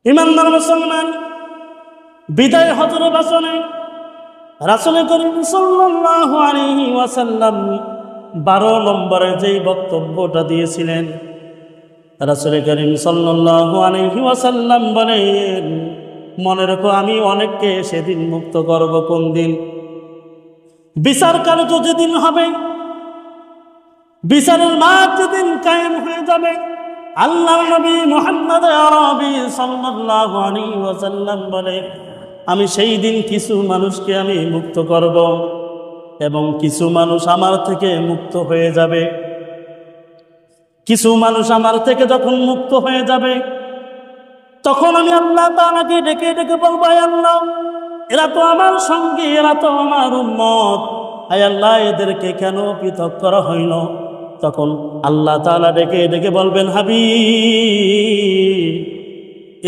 ইমানদার মুসলমান, বিদায় হজর বাসনে রাসূল করিম সাল্লাল্লাহু আলাইহি ওয়াসাল্লাম 12 নম্বরে যেই বক্তব্যটা দিয়েছিলেন, রাসূল করিম সাল্লাল্লাহু আলাইহি ওয়াসাল্লাম বলেন, মনে রেখো আমি অনেককে সেদিন মুক্ত করব। কোন দিন? বিচার কার্য যেদিন হবে, বিচারের মাঠ যেদিন কায়েম হয়ে যাবে, আল্লাহর নবী মুহাম্মদ আরবি সাল্লাল্লাহু আলাইহি ওয়াসাল্লাম বলে, আমি সেই দিন কিছু মানুষকে আমি মুক্ত করব এবং কিছু মানুষ আমার থেকে মুক্ত হয়ে যাবে। কিছু মানুষ আমার থেকে যখন মুক্ত হয়ে যাবে, তখন আমি আল্লাহ তাআলাকে ডেকে ডেকে বলবো, আয় আল্লাহ, এরা তো আমার সঙ্গী, এরা তো আমার উম্মত, আয় আল্লাহ, এদেরকে কেন পৃথক করা হইল? তখন আল্লাহ তাআলা ডেকে ডেকে বলবেন, হাবিব,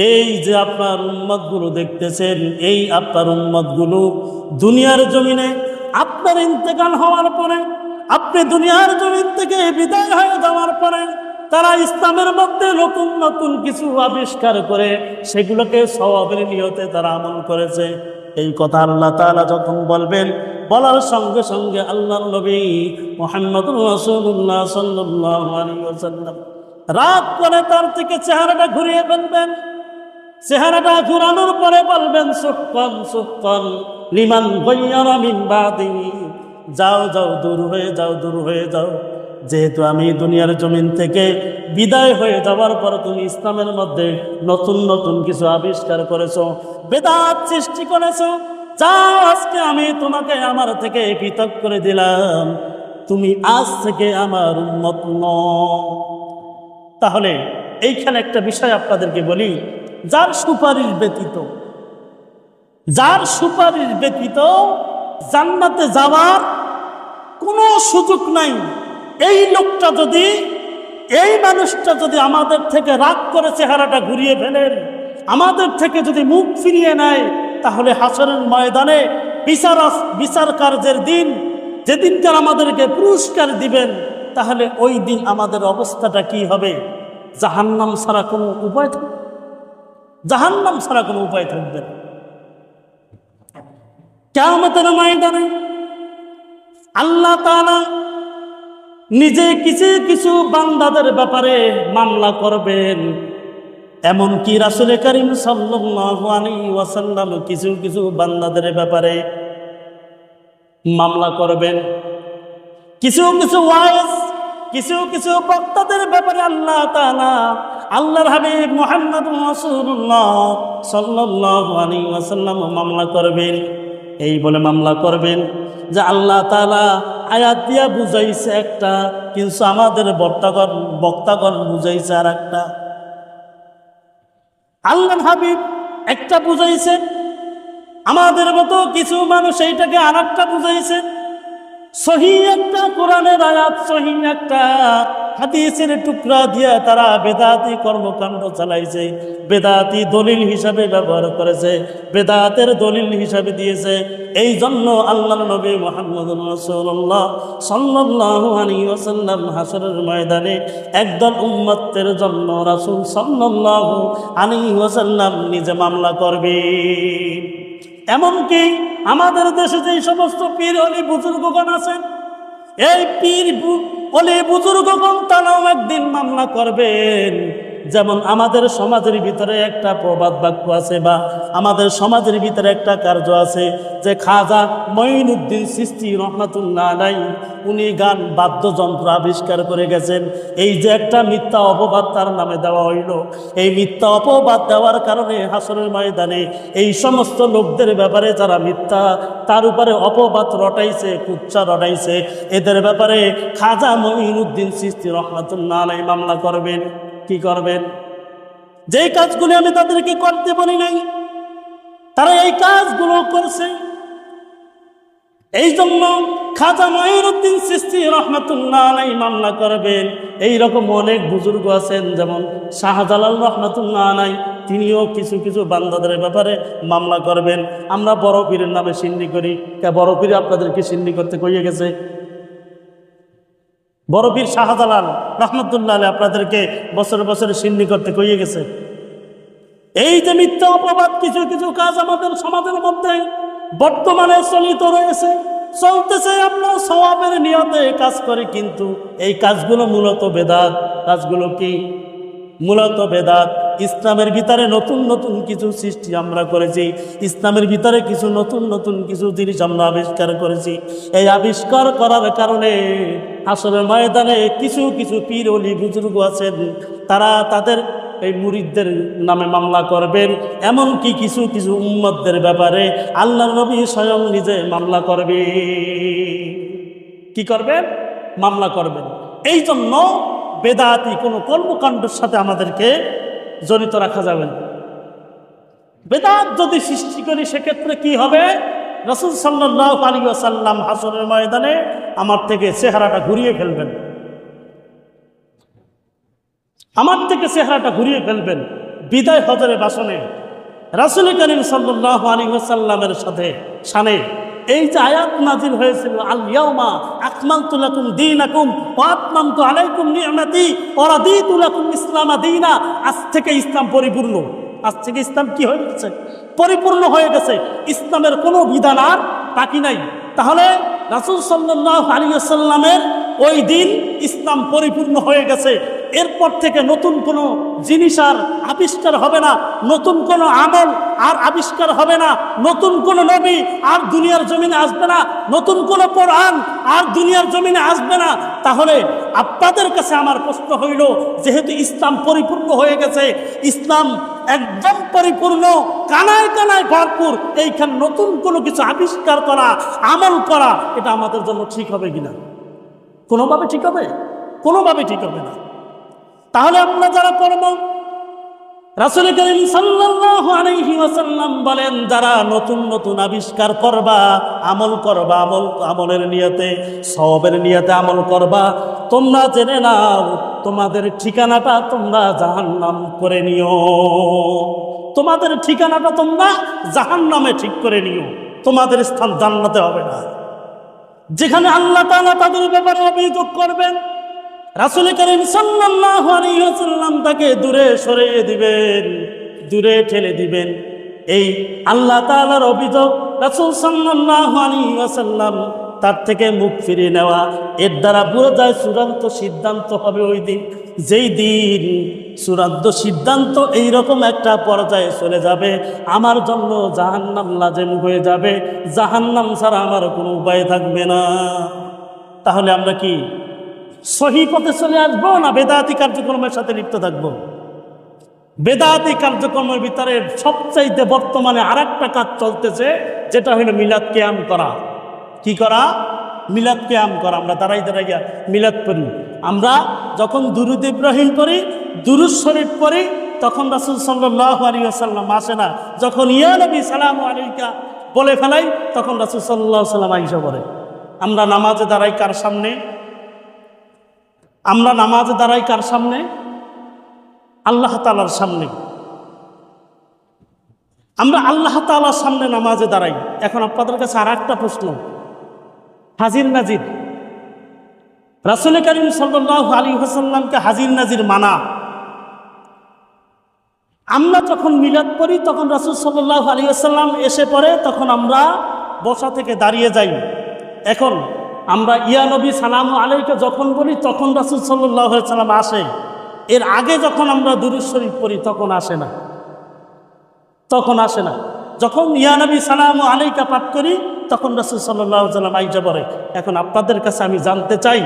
এই যে আপনার উম্মতগুলো দেখতেছেন, এই আপনার উম্মতগুলো দুনিয়ার জমিনে আপনার ইন্তেকাল হওয়ার পরে, আপনি দুনিয়ার জমিন থেকে বিদায় হয়ে যাওয়ার পরে, তারা ইসলামের মধ্যে নতুন নতুন কিছু আবিষ্কার করে সেগুলোকে সওয়াবের নিয়তে তারা আমল করেছে। এই কথা আল্লাহ তাআলা যখন বলবেন, বলার সঙ্গে সঙ্গে আল্লাহর নবী মুহাম্মদুর রাসূলুল্লাহ সাল্লাল্লাহু আলাইহি ওয়াসাল্লাম রাগ করে তার থেকে চেহারাটা ঘুরিয়ে ফেলবেন। চেহারাটা ঘুরানোর পরে বলবেন, সুক্কান সুক্কান লিমান গায়্যারা মিন বাদি, যাও যাও, দূর হয়ে যাও, দূর হয়ে যাও। যেহেতু আমি দুনিয়ার জমিন থেকে বিদায় হয়ে যাওয়ার পর তুমি ইসলামের মধ্যে নতুন নতুন কিছু আবিষ্কার করেছো, বেদাত সৃষ্টি করেছো, যাও, আজকে আমি তোমাকে আমার থেকে পৃথক করে দিলাম, তুমি আজ থেকে আমার উম্মত নও। তাহলে এইখানে একটা বিষয় আপনাদেরকে বলি, যার সুপারিশ ব্যতীত জান্নাতে যাওয়ার কোনো সুযোগ নাই, এই লোকটা যদি, এই মানুষটা যদি আমাদের থেকে রাগ করে চেহারাটা ঘুরিয়ে ফেলেন, আমাদের থেকে যদি মুখ ফিরিয়ে নেয়, তাহলে হাসরের ময়দানে বিচার কার্যের দিন, যেদিনকার আমাদেরকে পুরস্কার দিবেন, তাহলে ওই দিন আমাদের অবস্থাটা কি হবে? জাহান্নাম ছাড়া কোনো উপায় থাকবে, জাহান্নাম ছাড়া কোনো উপায় থাকবে না। কিয়ামতের ময়দানে আল্লাহ তাআলা নিজে কিছু কিছু বান্দাদের ব্যাপারে মামলা করবেন। এমনকি রাসূল করিম সাল্লাল্লাহু আলাইহি ওয়াসাল্লাম কিছু কিছু বান্দাদের ব্যাপারে মামলা করবেন। কিছু কিছু ওয়াইজ, কিছু কিছু বক্তাদের ব্যাপারে আল্লাহ তাআলা আল্লাহর হাবিব মুহাম্মদুর রাসূলুল্লাহ সাল্লাল্লাহু আলাইহি ওয়াসাল্লাম মামলা করবেন। এই বলে মামলা করবেন যে আল্লাহ তাআলা আয়াত দিয়া বুঝাইছে একটা, কিন্তু আমাদের বক্তাগণ বুঝাইছে আর একটা। আল্লাহর হাবিব একটা বুঝাইছেন, আমাদের মতো কিছু মানুষ এইটাকে আর একটা বুঝাইছেন। সহিহ একটা কোরআনের আয়াত, সহিহ একটা হাদিসের টুকরা দিয়া তারা বেদাতি কর্মকাণ্ড চালাইছে, বেদাতি দলিল হিসাবে ব্যবহার করেছে, বেদাতের দলিল হিসাবে দিয়েছে। এই জন্য আল্লাহর নবী মুহাম্মদুর রাসূলুল্লাহ সাল্লাল্লাহু আলাইহি ওয়াসাল্লাম হাসরের ময়দানে একদল উম্মতের জন্য রাসূল সাল্লাল্লাহু আলাইহি ওয়াসাল্লাম নিজে মামলা করবে। এমনকি আমাদের দেশে যে সমস্ত পীর অলি বুজুর্গগণ আছেন, এই পীর অলি বুজুর্গগণ তারাও একদিন মামলা করবেন। যেমন আমাদের সমাজের ভিতরে একটা প্রবাদ বাক্য আছে, বা আমাদের সমাজের ভিতরে একটা কার্য আছে, যে খাজা মঈনুদ্দিন চিশতি রহমাতুল্লাহ আলাইহি উনি গান বাদ্যযন্ত্র আবিষ্কার করে গেছেন। এই যে একটা মিথ্যা অপবাদ তার নামে দেওয়া হইল, এই মিথ্যা অপবাদ দেওয়ার কারণে হাসরের ময়দানে এই সমস্ত লোকদের ব্যাপারে যারা মিথ্যা তার উপরে অপবাদ রটাইছে, কুচ্চা রটাইছে, এদের ব্যাপারে খাজা মঈনুদ্দিন চিশতি রহমাতুল্লাহ আলাইহি মামলা করবেন। কি করবেন? যেই কাজগুলি আমি তাদেরকে করতে বলি নাই, তারা এই কাজগুলো করছে। এই জন্য খাজা মঈনুদ্দিন চিশতি রহমাতুল্লাহ আলাইহি মামলা করবেন। এইরকম অনেক বুজুর্গ আছেন, যেমন শাহজালাল রহমাতুল্লাহ আলাইহি, তিনিও কিছু কিছু বান্দাদের ব্যাপারে মামলা করবেন। আমরা বড় পীরের নামে সিন্নি করি, বড় পীর আপনাদেরকে সিন্নি করতে কইয়ে গেছে? বড় পীর শাহজালাল রহমাতুল্লাহ আলাইহি আপনাদেরকে বছর বছর সিন্নি করতে কইয়ে গেছে? এই যে মিথ্যা অপবাদ, কিছু কিছু কাজ আমাদের সমাজের মধ্যে বর্তমানে চলিত রয়েছে, চলতেছে। আমরা সওয়াবের নিয়তে কাজ করি, কিন্তু এই কাজগুলো মূলত বেদাত। কাজগুলো কি? মূলত বেদাত। ইসলামের ভিতরে নতুন নতুন কিছু সৃষ্টি আমরা করেছি, ইসলামের ভিতরে কিছু নতুন নতুন কিছু জিনিস আমরা আবিষ্কার করেছি। এই আবিষ্কার করার কারণে আসলে ময়দানে কিছু কিছু পীর ওলি বুজুর্গ আছেন, তারা তাদের এই মুরিদদের নামে মামলা করবেন। এমনকি কিছু কিছু উম্মতদের ব্যাপারে আল্লাহর নবী স্বয়ং নিজে মামলা করবে। কি করবেন? মামলা করবেন। এই জন্য বেদাতি কোনো কর্মকাণ্ডের সাথে আমাদেরকে জড়িত রাখা যাবে না। বেদাত যদি সৃষ্টি করি সেক্ষেত্রে কি হবে? রাসূল সাল্লাল্লাহু আলাইহি ওয়াসাল্লাম হাসরের ময়দানে আমার থেকে চেহারাটা ঘুরিয়ে ফেলবেন, আমার থেকে চেহারাটা ঘুরিয়ে ফেলবেন। বিদায় হজরের ভাষণে রাসূল করিম সাল্লাল্লাহু আলাইহি ওয়াসাল্লামের সাথে শানে এই যে আয়াত নাজিল হয়েছিল, আল ইয়াউমা আকমালতু লাকুম দীনাকুম ওয়া আতমামতু আলাইকুম নি'মাতি ওয়া রাদিতু লাকুম ইসলাম দীনা। আজ থেকে ইসলাম পরিপূর্ণ। আজ থেকে ইসলাম কি হয়ে গেছে? পরিপূর্ণ হয়ে গেছে। ইসলামের কোনো বিধান আর বাকি নাই। তাহলে রাসূল সাল্লাল্লাহু আলাইহি ওয়াসাল্লামের ওই দিন ইসলাম পরিপূর্ণ হয়ে গেছে। এরপর থেকে নতুন কোনো জিনিস আর আবিষ্কার হবে না, নতুন কোনো আমল আর আবিষ্কার হবে না, নতুন কোনো নবী আর দুনিয়ার জমিনে আসবে না, নতুন কোনো কোরআন আর দুনিয়ার জমিনে আসবে না। তাহলে আপনাদের কাছে আমার প্রশ্ন হইল, যেহেতু ইসলাম পরিপূর্ণ হয়ে গেছে, ইসলাম একদম পরিপূর্ণ, কানায় কানায় ভরপুর, এইখানে নতুন কোনো কিছু আবিষ্কার করা, আমল করা, এটা আমাদের জন্য ঠিক হবে কিনা? কোনোভাবে ঠিক হবে? কোনোভাবে ঠিক হবে না। তাহলে আমরা যারা করব, রাসূল করিম সাল্লাল্লাহু আলাইহি ওয়াসাল্লাম বলেন, যারা নতুন নতুন আবিষ্কার করবা, আমল করবা, আমলের নিয়তে, সওয়াবের নিয়তে আমল করবা, তোমরা জেনে নাও তোমাদের ঠিকানাটা তোমরা জাহান্নাম করে নিও। তোমাদের ঠিকানাটা তোমরা জাহান্নামে ঠিক করে নিও। তোমাদের স্থান জান্নাতে হবে না। যেখানে আল্লাহ তাআলা তাদের ব্যাপারে অভিযোগ করবেন, রাসূল করিম সাল্লাল্লাহু আলাইহি ওয়াসাল্লাম তাকে দূরে সরিয়ে দিবেন, দূরে ঠেলে দিবেন। এই আল্লাহ তাআলার অভিযোগ রাসূল সাল্লাল্লাহু আলাইহি ওয়াসাল্লাম তার থেকে মুখ ফিরিয়ে নেওয়া, এর দ্বারা বোঝা যায় চূড়ান্ত সিদ্ধান্ত হবে ওই দিন, যেই দিন চূড়ান্ত সিদ্ধান্ত এইরকম একটা পর্যায়ে চলে যাবে, আমার জন্য জাহান্নাম লাজেম হয়ে যাবে, জাহান্নাম ছাড়া আমার কোনো উপায় থাকবে না। তাহলে আমরা কি সহি পথে চলে আসবো, না বেদাতি কার্যক্রমের সাথে লিপ্ত থাকবো? বেদাতি কার্যক্রমের ভিতরে সবচাইতে বর্তমানে আরেকটা কাজ চলতেছে, যেটা হলো মিলাদ কিয়াম করা। কি করা? মিলাদ কিয়াম করা। আমরা দাঁড়াই দাঁড়াইয়া মিলাদ পড়ি। আমরা যখন দুরূদ ইব্রাহিম পড়ি, দুরূদ শরীফ পড়ি, তখন রাসূল সাল্লাল্লাহু আলাইহি ওয়াসাল্লাম আসে না। যখন ইয়া নবী সালামু আলাইকা বলে ফেলাই, তখন রাসূল সাল্লাল্লাহু আলাইহি ওয়াসাল্লাম আইসা পড়ে। আমরা নামাজে দাঁড়াই কার সামনে? আমরা নামাজে দাঁড়াই কার সামনে? আল্লাহ তাআলার সামনে। আমরা আল্লাহ তাআলার সামনে নামাজে দাঁড়াই। এখন আপনাদের কাছে আর একটা প্রশ্ন, হাজির নাজির, রাসূল করিম সাল্লাল্লাহু আলাইহি ওয়াসাল্লামকে হাজির নাজির মানা। আমরা যখন মিলাদ পড়ি তখন রাসূল সাল্লাল্লাহু আলাইহি ওয়াসাল্লাম এসে পড়ে, তখন আমরা বসা থেকে দাঁড়িয়ে যাই। এখন আমরা ইয়া নবী সালামু আলাইকা যখন বলি, তখন রাসূল সাল্লাল্লাহু আলাইহি ওয়াসাল্লাম আসে। এর আগে যখন আমরা দুরূদ শরীফ পড়ি তখন আসে না, তখন আসে না। যখন ইয়া নবী সালামু আলাইকা পাঠ করি তখন রাসূল সাল্লাল্লাহু আলাইহি ওয়াসাল্লাম আইসা পড়ে। এখন আপনাদের কাছে আমি জানতে চাই,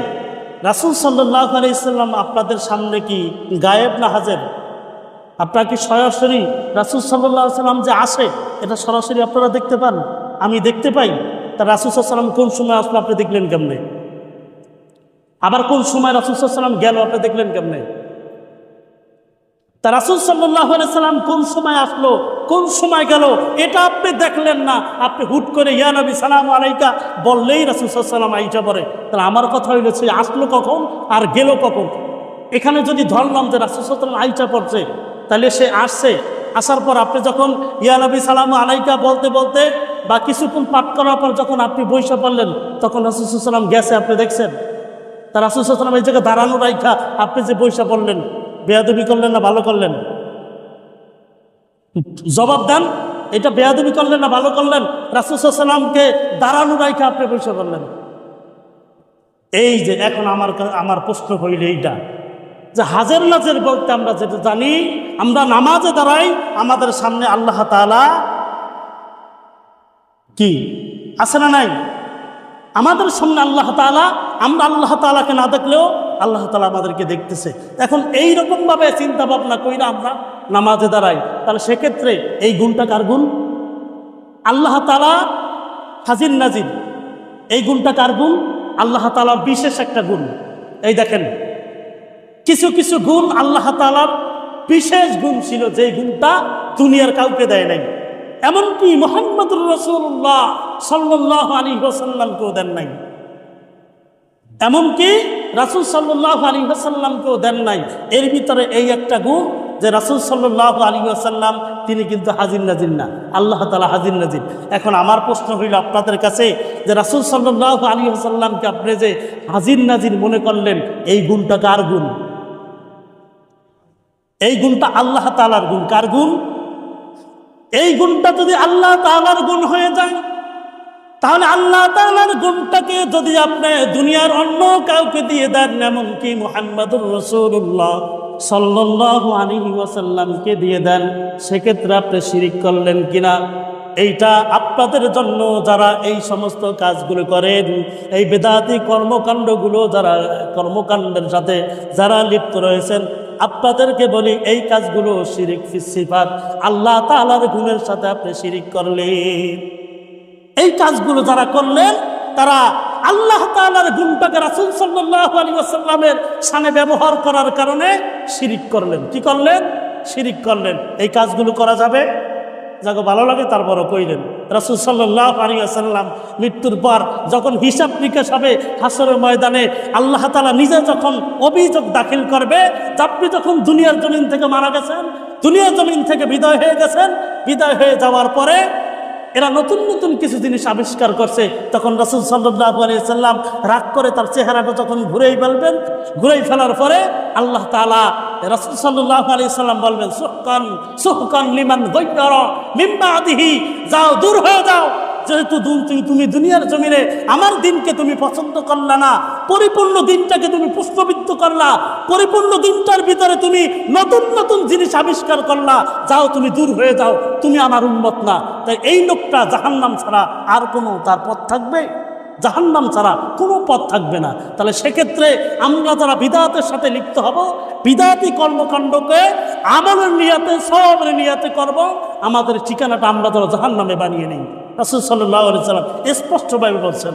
রাসূল সাল্লাল্লাহু আলাইহি ওয়াসাল্লাম আপনাদের সামনে কি গায়েব না হাজির? আপনারা কি সরাসরি রাসূল সাল্লাল্লাহু আলাইহি ওয়াসাল্লাম যে আসে, এটা সরাসরি আপনারা দেখতে পান? আমি দেখতে পাই। তা রাসূল সাল্লাল্লাহু আলাইহি ওয়াসাল্লাম কোন সময় আসলো আপনি দেখলেন কেমনে? আবার কোন সময় রাসূল সাল্লাল্লাহু আলাইহি ওয়াসাল্লাম গেল আপনি দেখলেন কেমনে? তা রাসূল সাল্লাল্লাহু আলাইহি ওয়াসাল্লাম কোন সময় আসলো, কোন সময় গেল, এটা আপনি দেখলেন না। আপনি হুট করে ইয়া নবী সালামু আলাইকা বললেই রাসূল সাল্লাল্লাহু আলাইহি ওয়াসাল্লাম আইসা পড়ে। তাহলে আমার কথা হইল, সে আসলো কখন আর গেল কখন? এখানে যদি ধরলাম যে রাসূল সাল্লাল্লাহু আলাইহি ওয়াসাল্লাম আইসা পড়ছে, তাহলে সে আসছে, আসার পর আপনি যখন ইয়া নবী সালামু আলাইকা বলতে বলতে বা কিছুক্ষণ পাঠ করার পর যখন আপনি বইসা পড়লেন, তখন রাসূল সাল্লাল্লাহু আলাইহি ওয়াসাল্লাম গেছে, আপনি দেখছেন? তা রাসূল সাল্লাল্লাহু আলাইহি ওয়াসাল্লাম এই জায়গায় দাঁড়ানো রাইখা আপনি যে বইসা পড়লেন, বেয়াদবি করলেন না ভালো করলেন? জবাব দেন, এটা বেয়াদবি করলেন না ভালো করলেন? রাসূল সাল্লাল্লাহু আলাইহি ওয়াসাল্লামকে দাঁড়ানো রাইখা আপনি পরিচয় করলেন। এই যে এখন আমার প্রশ্ন হইল এইটা যে হাজের নাজের বলতে আমরা যেটা জানি, আমরা নামাজে দাঁড়াই, আমাদের সামনে আল্লাহ তাআলা কি আছে না নাই? আমাদের সামনে আল্লাহ তাআলা, আমরা আল্লাহ তাআলাকে না দেখলেও আল্লাহ তাআলা আমাদেরকে দেখতেছে। এখন এই রকম ভাবে চিন্তা ভাবনা কইরা আমরা নামাজে দাঁড়াই, তাহলে সেক্ষেত্রে এই গুণটা কার গুণ? আল্লাহ তাআলা হাজির নাজির, এই গুণটা কার গুণ? আল্লাহ তাআলার বিশেষ একটা গুণ। এই দেখেন, কিছু কিছু গুণ আল্লাহ তাআলার বিশেষ গুণ ছিল, যে গুণটা দুনিয়ার কাউকে দেয় নাই। এমনকি মুহাম্মদুর রাসূলুল্লাহ সাল্লাল্লাহু আলাইহি ওয়াসাল্লামকেও দেন নাই, এমনকি রাসূল সাল্লাল্লাহু আলাইহি ওয়াসাল্লামকেও দেন নাই। এর ভিতরে এই একটা গুণ যে রাসূল সাল্লাল্লাহু আলাইহি ওয়াসাল্লাম তিনি কিন্তু হাজির নাজির না, আল্লাহ তাআলা হাজির নাজির। এখন আমার প্রশ্ন হইল আপনাদের কাছে যে রাসূল সাল্লাল্লাহু আলাইহি ওয়াসাল্লামকে আপনি যে হাজির নাজির মনে করলেন, এই গুণটা কার গুণ? এই গুণটা আল্লাহ তাআলার গুণ। কার গুণ? এই গুণটা যদি আল্লাহ তাআলার গুণ হয়ে যায়, তাহলে আল্লাহ তাআলার গুণটাকে যদি আপনি দুনিয়ার অন্য কাউকে দিয়ে দেন, এমনকি মুহাম্মদুর রাসূলুল্লাহ সাল্লাল্লাহু আলাইহি ওয়াসাল্লামকে দিয়ে দেন, সেক্ষেত্রে আপনি শিরিক করলেন কিনা? এইটা আপনাদের জন্য যারা এই সমস্ত কাজগুলো করেন, এই বেদাতি কর্মকাণ্ডগুলো, যারা কর্মকাণ্ডের সাথে যারা লিপ্ত রয়েছেন, আপনাদেরকে বলি এই কাজগুলো শিরিক ফিস সিফাত, আল্লাহ তাআলার গুণের সাথে আপনি শিরিক করলেন। এই কাজগুলো যারা করলেন তারা আল্লাহ তাআলার গুণটাকে রাসূল সাল্লাল্লাহু আলাইহি ওয়াসাল্লামের শানে ব্যবহার করার কারণে শিরিক করলেন। কি করলেন? শিরিক করলেন। এই কাজগুলো করা যাবে? যাকে ভালো লাগে তারপরও কইলেন। রাসূল সাল্লাল্লাহু আলাইহি ওয়াসাল্লাম মৃত্যুর পর যখন হিসাব নিকাশ হবে হাসরের ময়দানে, আল্লাহ তাআলা নিজে যখন অভিযোগ দাখিল করবে, আপনি যখন দুনিয়ার জমিন থেকে মারা গেছেন, দুনিয়ার জমিন থেকে বিদায় হয়ে গেছেন, বিদায় হয়ে যাওয়ার পরে এরা নতুন নতুন কিছু জিনিস আবিষ্কার করছে, তখন রাসূল সাল্লাল্লাহু আলাইহি ওয়াসাল্লাম রাগ করে তার চেহারাটা যখন ঘুরেই ফেলবেন, ঘুরেই ফেলার পরে আল্লাহ তাআলা রাসূল সাল্লাল্লাহু আলাইহি ওয়াসাল্লাম বলবেন, সুহকান সুহকান লিমান গায়্যারা মিন বাদিহি, যাও দূর হয়ে যাও, যেহেতু তুমি দুনিয়ার জমিনে আমার দিনকে তুমি পছন্দ করলা না, পরিপূর্ণ দিনটাকে তুমি পুষ্পবিদ্ধ করলা, পরিপূর্ণ দিনটার ভিতরে তুমি নতুন নতুন জিনিস আবিষ্কার করলা, যাও তুমি দূর হয়ে যাও, তুমি আমার উম্মত না। তাই এই লোকটা জাহান্নাম ছাড়া আর কোনো তার পথ থাকবে? জাহান্নাম ছাড়া কোনো পথ থাকবে না। তাহলে সেক্ষেত্রে আমরা যারা বিদআতের সাথে লিপ্ত হব, বিদআতি কর্মকাণ্ডকে আমলের নিয়াতে, সওয়াবের নিয়াতে করব, আমাদের ঠিকানাটা আমরা যারা জাহান্নামে বানিয়ে নিই। রাসূল সাল্লাল্লাহু আলাইহি ওয়াসাল্লাম স্পষ্টভাবে বলছেন,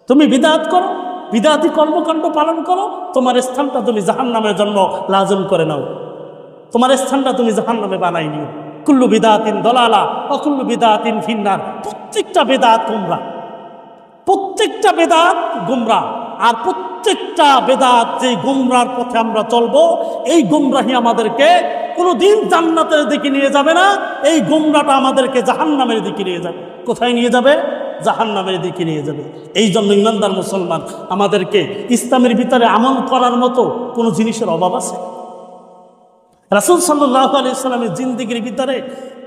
তুমি বিদআত করো, বিদআতি কর্মকাণ্ড পালন করো, তোমার স্থানটা তুমি জাহান্নামের জন্য লাজম করে নাও, তোমার স্থানটা তুমি জাহান্নামে বানাই নিও। কুল্লু বিদআতিন দালালা ওয়া কুল্লু বিদআতিন ফিন্নার। প্রত্যেকটা বেদাত গুমরাহ, প্রত্যেকটা বেদাত গুমরাহ। আর প্রত্যেকটা বেদাত যে গুমরাহর পথে আমরা চলবো, এই গুমরাহি আমাদেরকে কোনোদিন জান্নাতের দিকে নিয়ে যাবে না, এই গুমরাহটা আমাদেরকে জাহান্নামের দিকে নিয়ে যাবে। কোথায় নিয়ে যাবে? জাহান্নামের দিকে নিয়ে যাবে। এই জন্য ইমানদার মুসলমান, আমাদেরকে ইসলামের ভিতরে আমল করার মতো কোনো জিনিসের অভাব আছে? রাসূল সাল্লাল্লাহু আলাইহি ওয়াসাল্লামের জিন্দেগির ভিতরে,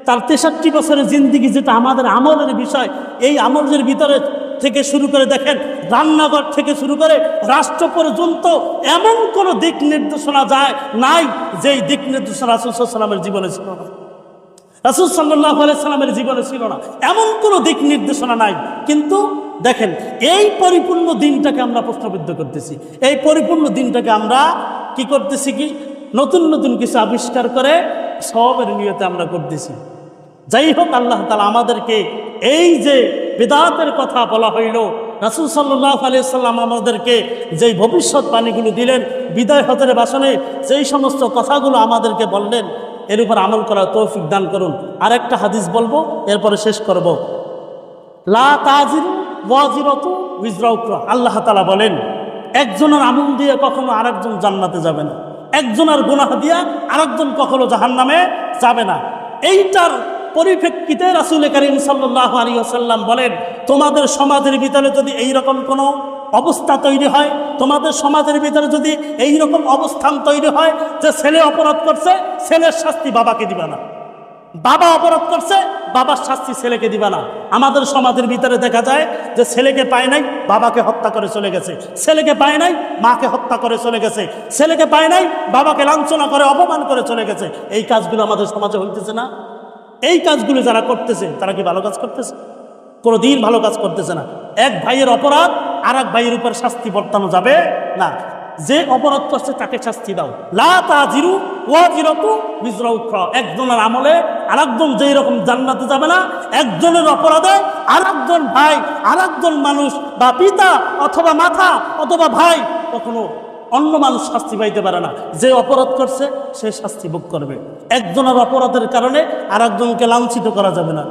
তার 63 বছরের জিন্দেগি, যেটা আমাদের আমলের বিষয়, এই আমলের ভিতরে থেকে শুরু করে দেখেন, রান্নাঘর থেকে শুরু করে রাষ্ট্র পর্যন্ত এমন কোনো দিক নির্দেশনা যায় নাই যেই দিক নির্দেশনা রাসূল সাল্লাল্লাহু আলাইহি ওয়াসাল্লামের জীবনে ছিল না। রাসূল সাল্লাল্লাহু আলাইহি ওয়াসাল্লামের জীবনে ছিল না, এমন কোনো দিক নির্দেশনা নাই। কিন্তু দেখেন, এই পরিপূর্ণ দিনটাকে আমরা প্রশ্নবিদ্ধ করতেছি, এই পরিপূর্ণ দিনটাকে আমরা কি করতেছি, কি নতুন নতুন কিছু আবিষ্কার করে সওয়াবের নিয়তে আমরা করতেছি। যাই হোক, আল্লাহ তাআলা আমাদেরকে এই যে বিদআতের কথা বলা হইল, রাসূল সাল্লাল্লাহু আলাইহি ওয়াসাল্লাম আমাদেরকে যেই ভবিষ্যৎবাণীগুলো দিলেন, বিদায় হজের ভাষণে যেই সমস্ত কথাগুলো আমাদেরকে বললেন, এর উপর আমল করার তৌফিক দান করুন। আরেকটা হাদিস বলবো, এরপরে শেষ করব। লা তাজিরু ওয়াজিরাতু উযরা উখরা। আল্লাহ তাআলা বলেন, একজনের আমল দিয়ে কখনো আরেকজন জান্নাতে যাবে না, একজনের গুনাহ দিয়া আরেকজন কখনো জাহান্নামে যাবে না। এইটার পরিপ্রেক্ষিতে রাসূল কারীম সাল্লাল্লাহু আলাইহি ওয়াসাল্লাম বলেন, তোমাদের সমাজের ভিতরে যদি এইরকম কোনো অবস্থা তৈরি হয়, তোমাদের সমাজের ভিতরে যদি এইরকম অবস্থান তৈরি হয় যে ছেলে অপরাধ করছে, ছেলের শাস্তি বাবাকে দিবা না, বাবা অপরাধ করছে, বাবার শাস্তি ছেলেকে দিবা না। আমাদের সমাজের ভিতরে দেখা যায় যে ছেলেকে পায় নাই, বাবাকে হত্যা করে চলে গেছে, ছেলেকে পায় নাই, মাকে হত্যা করে চলে গেছে, ছেলেকে পায় নাই, বাবাকে লাঞ্ছনা করে অপমান করে চলে গেছে। এই কাজগুলো আমাদের সমাজে হইতেছে না? এই কাজগুলো যারা করতেছে তারা কি ভালো কাজ করতেছে? কোনোদিন ভালো কাজ করতেছে না। এক ভাইয়ের অপরাধ আর এক ভাইয়ের উপর শাস্তি বর্তানো যাবে না। যে অপরাধ করছে তাকে শাস্তি দাও। লা তাজিরু ওয়াজিরাতু বিজরা উখরা। একজনের আমলে আরেকজন যেই রকম জান্নাতে যাবে না, একজনের অপরাধে আরেকজন ভাই, আরেকজন মানুষ বা পিতা অথবা মাতা অথবা ভাই কখনো অন্য মানুষ শাস্তি পাইতে পারে না। যে অপরাধ করছে সে শাস্তি ভোগ করবে। একজনের অপরাধের কারণে আরেকজনকে লাঞ্ছিত করা যাবে না।